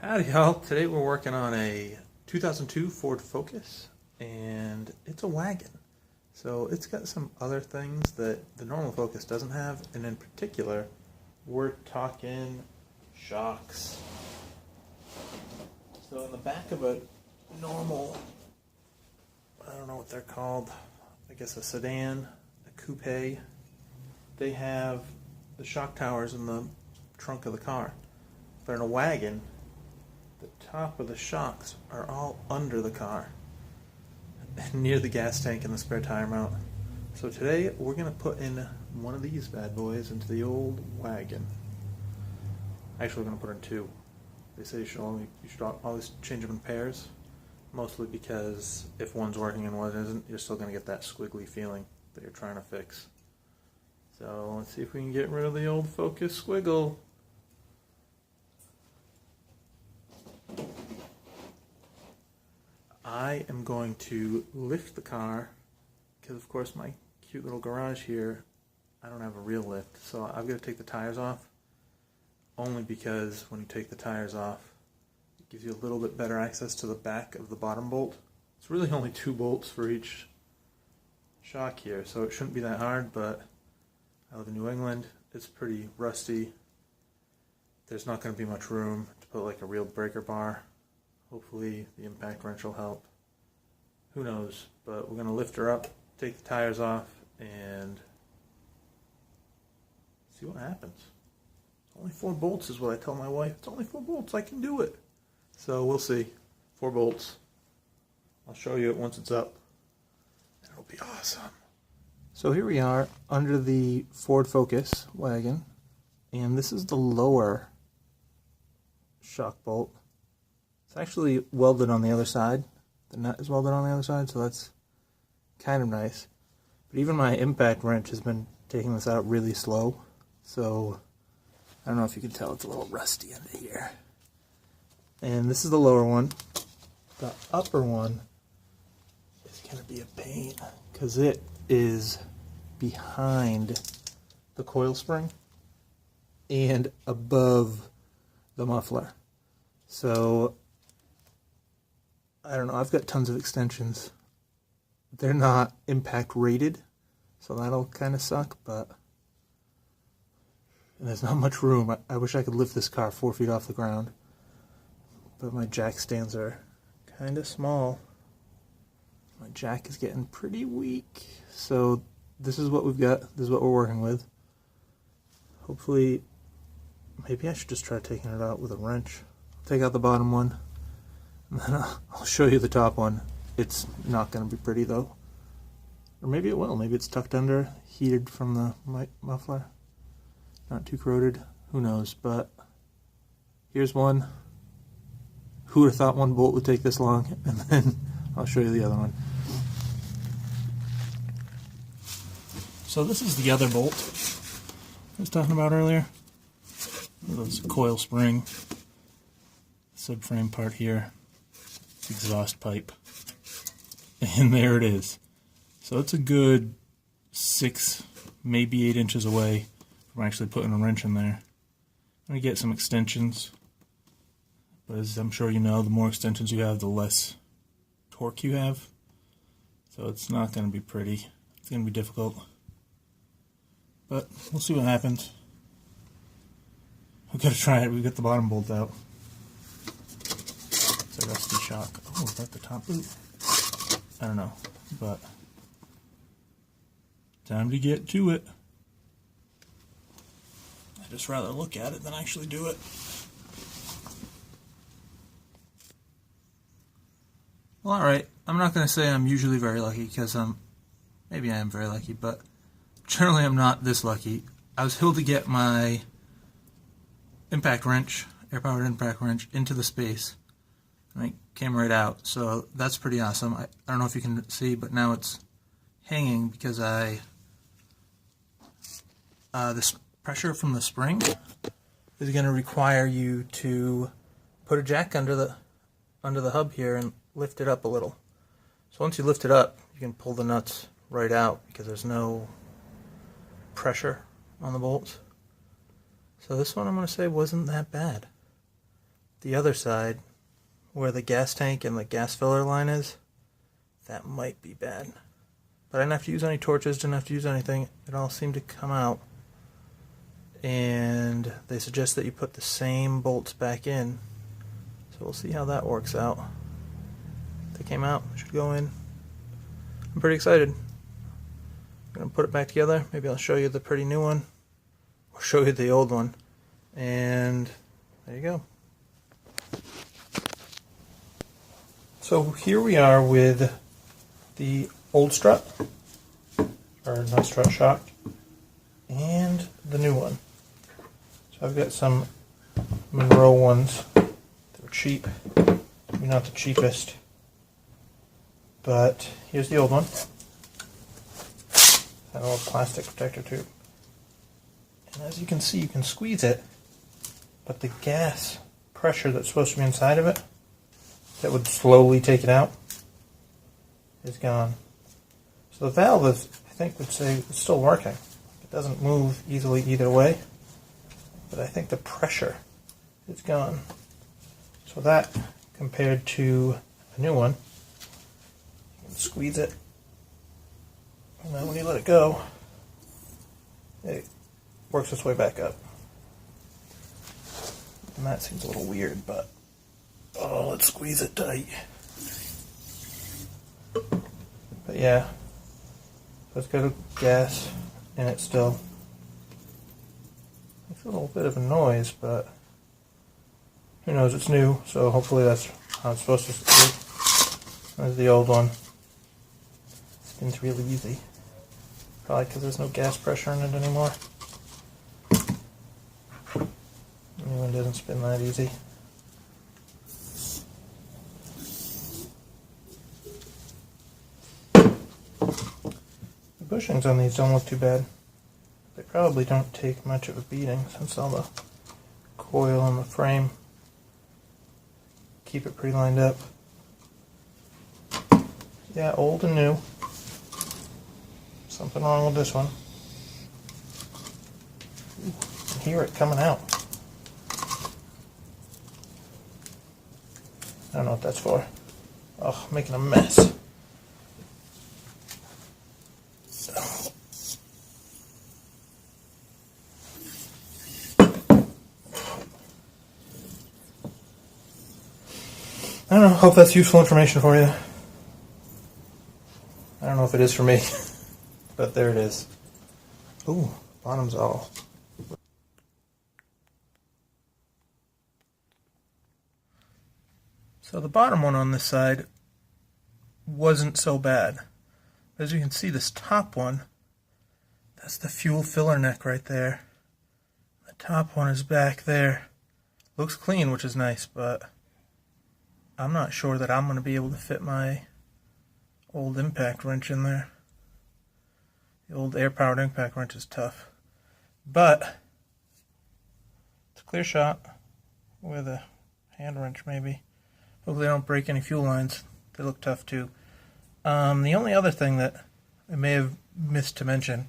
Howdy y'all, today we're working on a 2002 Ford Focus and it's a wagon. So it's got some other things that the normal Focus doesn't have, and in particular we're talking shocks. So in the back of a normal, I don't know what they're called, I guess a sedan, a coupe, they have the shock towers in the trunk of the car. But in a wagon, the top of the shocks are all under the car, near the gas tank and the spare tire mount. So today we're going to put in one of these bad boys into the old wagon. Actually, we're going to put in two. They say you should always change them in pairs, mostly because if one's working and one isn't, you're still going to get that squiggly feeling that you're trying to fix. So let's see if we can get rid of the old Focus squiggle. I am going to lift the car because, of course, my cute little garage here, I don't have a real lift, so I've got to take the tires off, only because when you take the tires off, it gives you a little bit better access to the back of the bottom bolt. It's really only 2 bolts for each shock here, so it shouldn't be that hard, but I live in New England, it's pretty rusty. There's not going to be much room to put like a real breaker bar. Hopefully the impact wrench will help. Who knows? But we're going to lift her up, take the tires off, and see what happens. Only 4 bolts is what I tell my wife. It's only 4 bolts. I can do it. So we'll see. 4 bolts. I'll show you it once it's up. It'll be awesome. So here we are under the Ford Focus wagon, and this is the lower shock bolt. It's actually welded on the other side. The nut is welded on the other side, so that's kind of nice. But even my impact wrench has been taking this out really slow, so I don't know if you can tell, it's a little rusty under here. And this is the lower one. The upper one is going to be a pain because it is behind the coil spring and above the muffler. So I don't know, I've got tons of extensions. They're not impact rated, so that'll kind of suck, but there's not much room. I wish I could lift this car 4 feet off the ground, but my jack stands are kind of small. My jack is getting pretty weak, so this is what we've got. This is what we're working with. Hopefully, maybe I should just try taking it out with a wrench. I'll take out the bottom one. And then I'll show you the top one. It's not going to be pretty though. Or maybe it will. Maybe it's tucked under, heated from the muffler. Not too corroded. Who knows? But here's one. Who would have thought 1 bolt would take this long? And then I'll show you the other one. So this is the other bolt I was talking about earlier. This coil spring, subframe part here. Exhaust pipe, and there it is. So it's a good 6, maybe 8 inches away from actually putting a wrench in there. I'm going to get some extensions, but as I'm sure you know, the more extensions you have, the less torque you have. So it's not going to be pretty. It's going to be difficult, but we'll see what happens. We've got to try it. We've got the bottom bolt out. It's a rusty shock. Oh, is that the top boot? I don't know, but time to get to it. I'd just rather look at it than actually do it. Well, alright, I'm not going to say I'm usually very lucky, because maybe I am very lucky, but generally I'm not this lucky. I was able to get my impact wrench, air-powered impact wrench, into the space. And it came right out, so that's pretty awesome. I don't know if you can see, but now it's hanging because this pressure from the spring is going to require you to put a jack under the hub here and lift it up a little. So once you lift it up, you can pull the nuts right out because there's no pressure on the bolts. So this one I'm going to say wasn't that bad. the other side, where the gas tank and the gas filler line is, that might be bad. But I didn't have to use any torches, didn't have to use anything. It all seemed to come out. And they suggest that you put the same bolts back in. So we'll see how that works out. They came out, should go in. I'm pretty excited. I'm going to put it back together. Maybe I'll show you the pretty new one, or show you the old one. And there you go. So here we are with the old strut, or not strut, shock, and the new one. So I've got some Monroe ones. They're cheap, maybe not the cheapest, but here's the old one. Got a little plastic protector tube. And as you can see, you can squeeze it, but the gas pressure that's supposed to be inside of it, that would slowly take it out, is gone. So the valve is, I think, would say it's still working. It doesn't move easily either way, but I think the pressure is gone. So that, compared to a new one, you can squeeze it, and then when you let it go, it works its way back up. And that seems a little weird, but oh, let's squeeze it tight. But yeah, so it's got a gas in it still. Makes a little bit of a noise, but who knows, it's new, so hopefully that's how it's supposed to be. There's the old one. Spins really easy. Probably because there's no gas pressure in it anymore. The new one doesn't spin that easy. The bushings on these don't look too bad. They probably don't take much of a beating since all the coil on the frame keep it pretty lined up. Yeah, old and new. Something wrong with this one. Ooh, I can hear it coming out. I don't know what that's for. Oh, making a mess. I don't know, hope that's useful information for you. I don't know if it is for me, but there it is. Ooh, bottom's all. So the bottom one on this side wasn't so bad. As you can see, this top one, that's the fuel filler neck right there. The top one is back there. Looks clean, which is nice, but I'm not sure that I'm going to be able to fit my old impact wrench in there. The old air-powered impact wrench is tough. But it's a clear shot with a hand wrench maybe. Hopefully I don't break any fuel lines. They look tough too. The only other thing that I may have missed to mention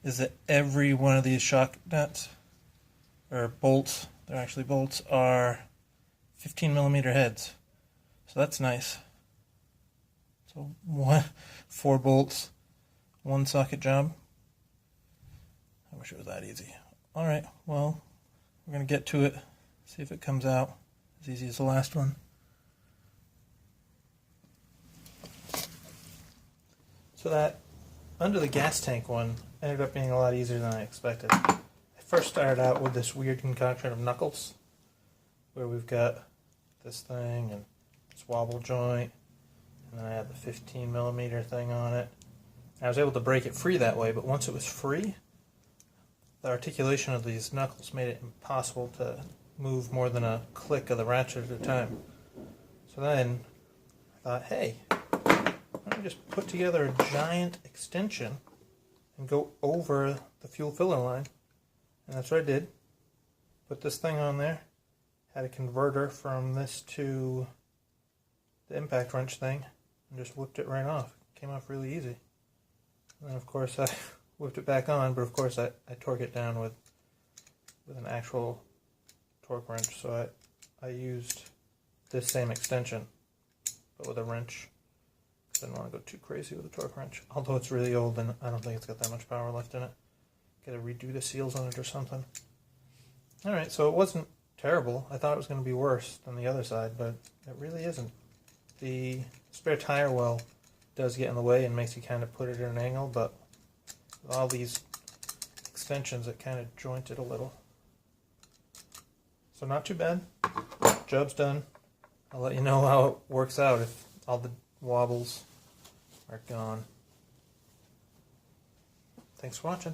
is that every one of these shock nuts, or bolts, they're actually bolts, are 15mm heads. So that's nice. So 4 bolts, 1 socket job. I wish it was that easy. Alright, well, we're going to get to it, see if it comes out as easy as the last one. So that under the gas tank one ended up being a lot easier than I expected. I first started out with this weird concoction of knuckles, where we've got this thing and this wobble joint, and then I had the 15mm thing on it. I was able to break it free that way, but once it was free, the articulation of these knuckles made it impossible to move more than a click of the ratchet at a time. So then I thought, hey, why don't we just put together a giant extension and go over the fuel filler line? And that's what I did. Put this thing on there, had a converter from this to the impact wrench thing, and just whipped it right off. It came off really easy. And then of course I whipped it back on, but of course I torque it down with an actual torque wrench, so I used this same extension, but with a wrench. I didn't want to go too crazy with a torque wrench. Although it's really old and I don't think it's got that much power left in it. Gotta redo the seals on it or something. Alright, so it wasn't terrible. I thought it was going to be worse than the other side, but it really isn't. The spare tire well does get in the way and makes you kind of put it at an angle, but with all these extensions it kind of jointed a little. So not too bad. Job's done. I'll let you know how it works out if all the wobbles are gone. Thanks for watching.